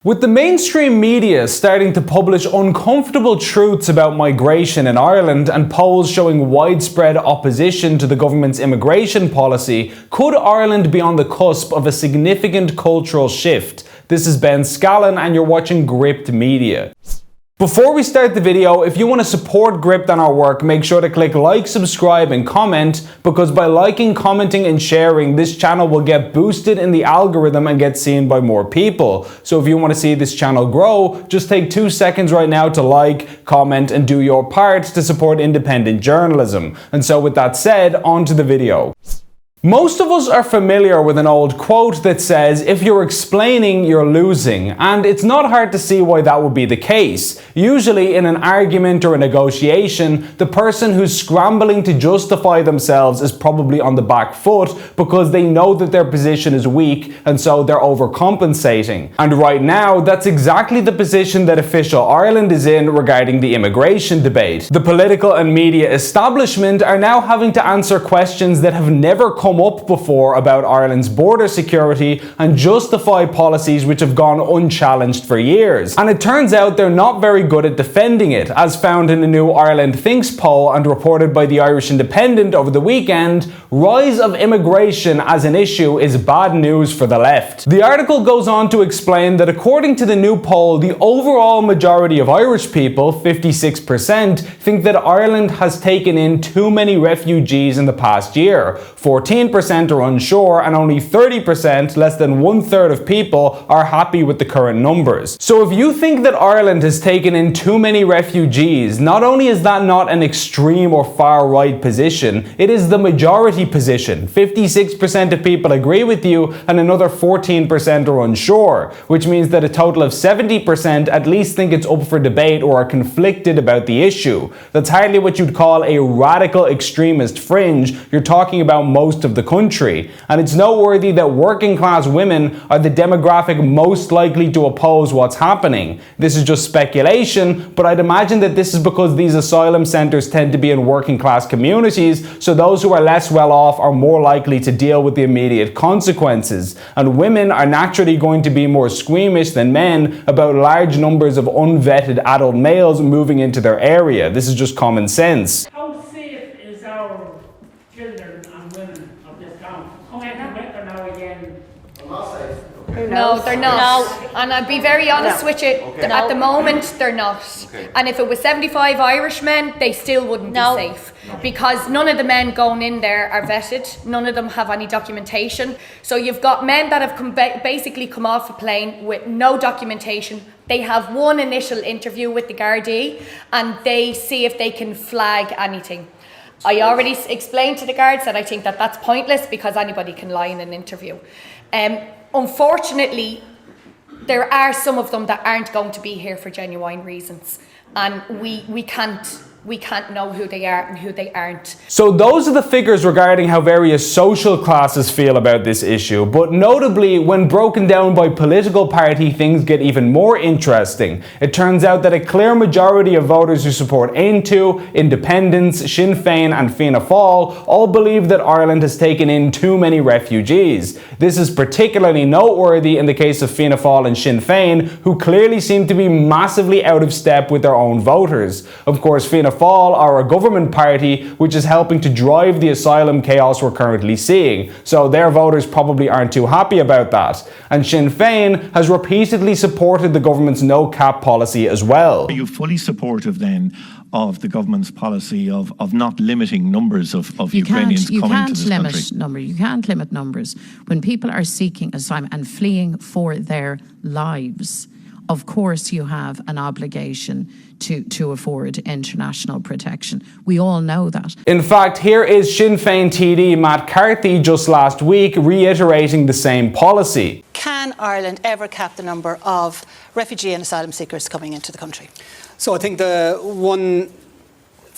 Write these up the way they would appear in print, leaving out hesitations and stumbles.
With the mainstream media starting to publish uncomfortable truths about migration in Ireland and polls showing widespread opposition to the government's immigration policy, could Ireland be on the cusp of a significant cultural shift? This is Ben Scallan and you're watching Gript Media. Before we start the video, if you want to support Gript and our work, make sure to click like, subscribe and comment, because by liking, commenting and sharing, this channel will get boosted in the algorithm and get seen by more people. So if you want to see this channel grow, just take 2 seconds right now to like, comment and do your part to support independent journalism. And so with that said, on to the video. Most of us are familiar with an old quote that says, if you're explaining, you're losing. And it's not hard to see why that would be the case. Usually in an argument or a negotiation, the person who's scrambling to justify themselves is probably on the back foot because they know that their position is weak and so they're overcompensating. And right now, that's exactly the position that official Ireland is in regarding the immigration debate. The political and media establishment are now having to answer questions that have never come up before about Ireland's border security and justify policies which have gone unchallenged for years. And it turns out they're not very good at defending it, as found in a new Ireland Thinks poll and reported by the Irish Independent over the weekend. Rise of immigration as an issue is bad news for the left. The article goes on to explain that according to the new poll, the overall majority of Irish people, 56%, think that Ireland has taken in too many refugees in the past year. 14% are unsure and only 30%, less than 1/3 of people, are happy with the current numbers. So if you think that Ireland has taken in too many refugees, not only is that not an extreme or far right position, it is the majority position. 56% of people agree with you and another 14% are unsure, which means that a total of 70% at least think it's up for debate or are conflicted about the issue. That's hardly what you'd call a radical extremist fringe. You're talking about most of the country. And it's noteworthy that working class women are the demographic most likely to oppose what's happening. This is just speculation, but I'd imagine that this is because these asylum centres tend to be in working class communities, so those who are less well off are more likely to deal with the immediate consequences. And women are naturally going to be more squeamish than men about large numbers of unvetted adult males moving into their area. This is just common sense. How safe is our children and women of this town? Come out and better now again. No, they're not. No. And I'll be very honest with you, at the moment they're not. Okay. And if it was 75 Irishmen, they still wouldn't be safe. Because none of the men going in there are vetted, none of them have any documentation. So you've got men that have basically come off a plane with no documentation. They have one initial interview with the Gardaí and they see if they can flag anything. I already explained to the guards that I think that that's pointless because anybody can lie in an interview. Unfortunately, there are some of them that aren't going to be here for genuine reasons, and we can't know who they are and who they aren't. So those are the figures regarding how various social classes feel about this issue, but notably when broken down by political party, things get even more interesting. It turns out that a clear majority of voters who support Aontú, Independents, Sinn Féin and Fianna Fáil all believe that Ireland has taken in too many refugees. This is particularly noteworthy in the case of Fianna Fáil and Sinn Féin, who clearly seem to be massively out of step with their own voters. Of course, Fianna Fáil are a government party which is helping to drive the asylum chaos we're currently seeing, so their voters probably aren't too happy about that. And Sinn Féin has repeatedly supported the government's no-cap policy as well. Are you fully supportive then of the government's policy of not limiting numbers of Ukrainians coming to this country? You can't limit numbers. When people are seeking asylum and fleeing for their lives, of course you have an obligation to afford international protection. We all know that. In fact, here is Sinn Féin TD Matt Carthy just last week reiterating the same policy. Can Ireland ever cap the number of refugee and asylum seekers coming into the country? So I think the one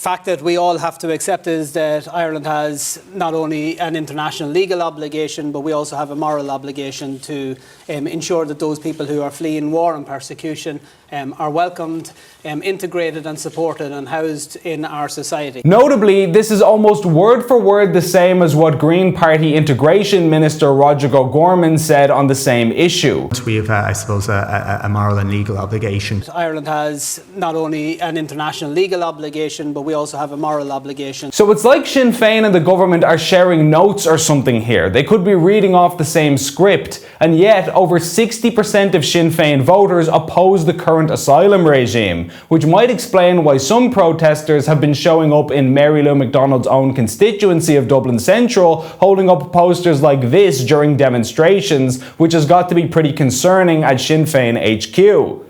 fact that we all have to accept is that Ireland has not only an international legal obligation, but we also have a moral obligation to ensure that those people who are fleeing war and persecution are welcomed, integrated and supported and housed in our society. Notably, this is almost word for word the same as what Green Party Integration Minister Roger O'Gorman said on the same issue. We have, I suppose, a moral and legal obligation. Ireland has not only an international legal obligation, but we also have a moral obligation. So it's like Sinn Féin and the government are sharing notes or something here. They could be reading off the same script, and yet over 60% of Sinn Féin voters oppose the current asylum regime, which might explain why some protesters have been showing up in Mary Lou McDonald's own constituency of Dublin Central, holding up posters like this during demonstrations, which has got to be pretty concerning at Sinn Féin HQ.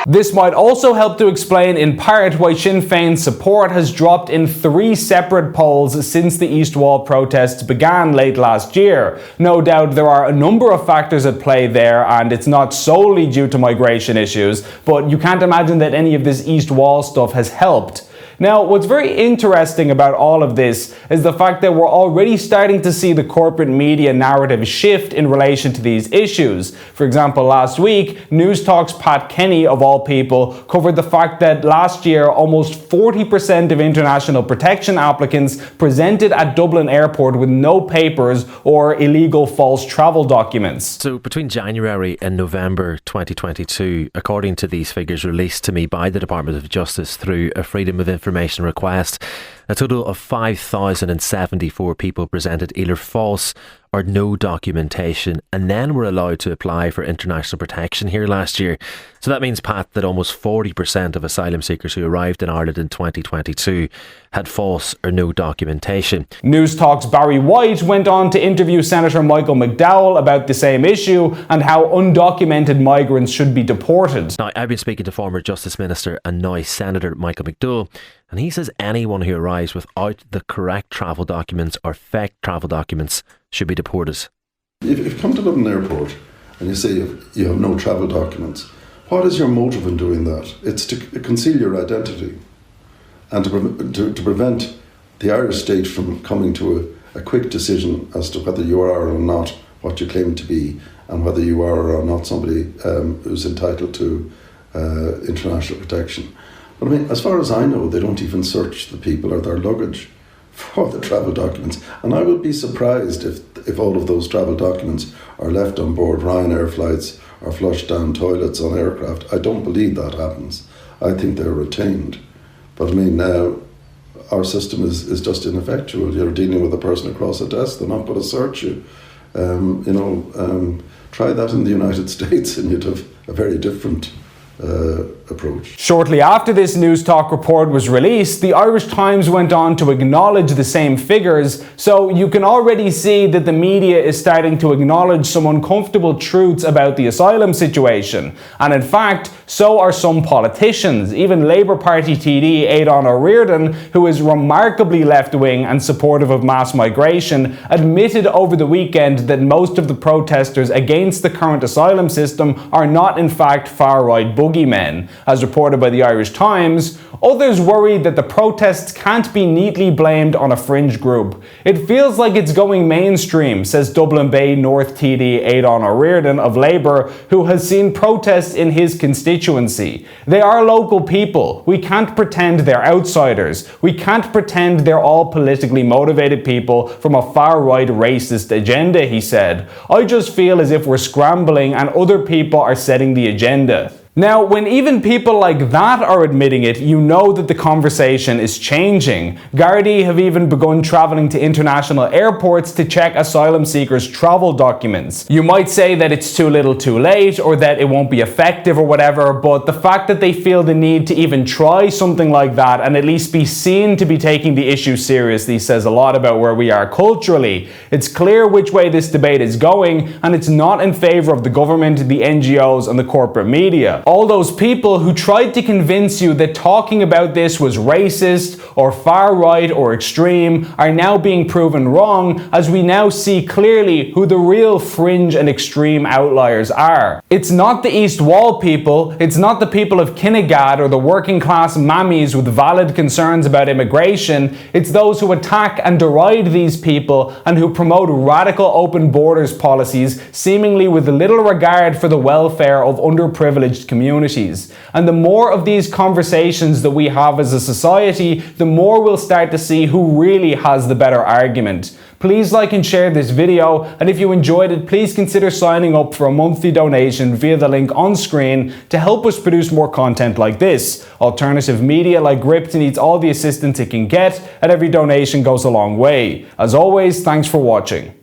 This might also help to explain in part why Sinn Féin's support has dropped in 3 separate polls since the East Wall protests began late last year. No doubt there are a number of factors at play there, and it's not solely due to migration issues, but you can't imagine that any of this East Wall stuff has helped. Now, what's very interesting about all of this is the fact that we're already starting to see the corporate media narrative shift in relation to these issues. For example, last week, News Talk's Pat Kenny, of all people, covered the fact that last year almost 40% of international protection applicants presented at Dublin Airport with no papers or illegal false travel documents. So between January and November 2022, according to these figures released to me by the Department of Justice through a Freedom of Information request, a total of 5,074 people presented either false or no documentation and then were allowed to apply for international protection here last year. So that means, Pat, that almost 40% of asylum seekers who arrived in Ireland in 2022 had false or no documentation. News Talk's Barry White went on to interview Senator Michael McDowell about the same issue and how undocumented migrants should be deported. Now, I've been speaking to former Justice Minister and now Senator Michael McDowell, and he says anyone who arrives without the correct travel documents or fake travel documents should be deported. If you come to Dublin Airport and you say you have no travel documents, what is your motive in doing that? It's to conceal your identity and to prevent the Irish state from coming to a quick decision as to whether you are or not what you claim to be and whether you are or not somebody who's entitled to international protection. But I mean, as far as I know, they don't even search the people or their luggage for the travel documents. And I would be surprised if all of those travel documents are left on board Ryanair flights or flushed down toilets on aircraft. I don't believe that happens. I think they're retained. But I mean, our system is just ineffectual. You're dealing with a person across a desk, they're not going to search you. Try that in the United States and you'd have a very different approach. Shortly after this News Talk report was released, the Irish Times went on to acknowledge the same figures, so you can already see that the media is starting to acknowledge some uncomfortable truths about the asylum situation. And in fact, so are some politicians. Even Labour Party TD Aidan O'Riordan, who is remarkably left-wing and supportive of mass migration, admitted over the weekend that most of the protesters against the current asylum system are not in fact far-right boogeymen. As reported by the Irish Times, others worry that the protests can't be neatly blamed on a fringe group. It feels like it's going mainstream, says Dublin Bay North TD Aidan O'Riordan of Labour, who has seen protests in his constituency. They are local people. We can't pretend they're outsiders. We can't pretend they're all politically motivated people from a far-right racist agenda, he said. I just feel as if we're scrambling and other people are setting the agenda. Now, when even people like that are admitting it, you know that the conversation is changing. Gardaí have even begun travelling to international airports to check asylum seekers' travel documents. You might say that it's too little too late, or that it won't be effective or whatever, but the fact that they feel the need to even try something like that and at least be seen to be taking the issue seriously says a lot about where we are culturally. It's clear which way this debate is going, and it's not in favour of the government, the NGOs and the corporate media. media. All those people who tried to convince you that talking about this was racist or far right or extreme are now being proven wrong, as we now see clearly who the real fringe and extreme outliers are. It's not the East Wall people, it's not the people of Kinnegad or the working class mammies with valid concerns about immigration, it's those who attack and deride these people and who promote radical open borders policies seemingly with little regard for the welfare of underprivileged communities. And the more of these conversations that we have as a society, the more we'll start to see who really has the better argument. Please like and share this video, and if you enjoyed it, please consider signing up for a monthly donation via the link on screen to help us produce more content like this. Alternative media like Gript needs all the assistance it can get, and every donation goes a long way. As always, thanks for watching.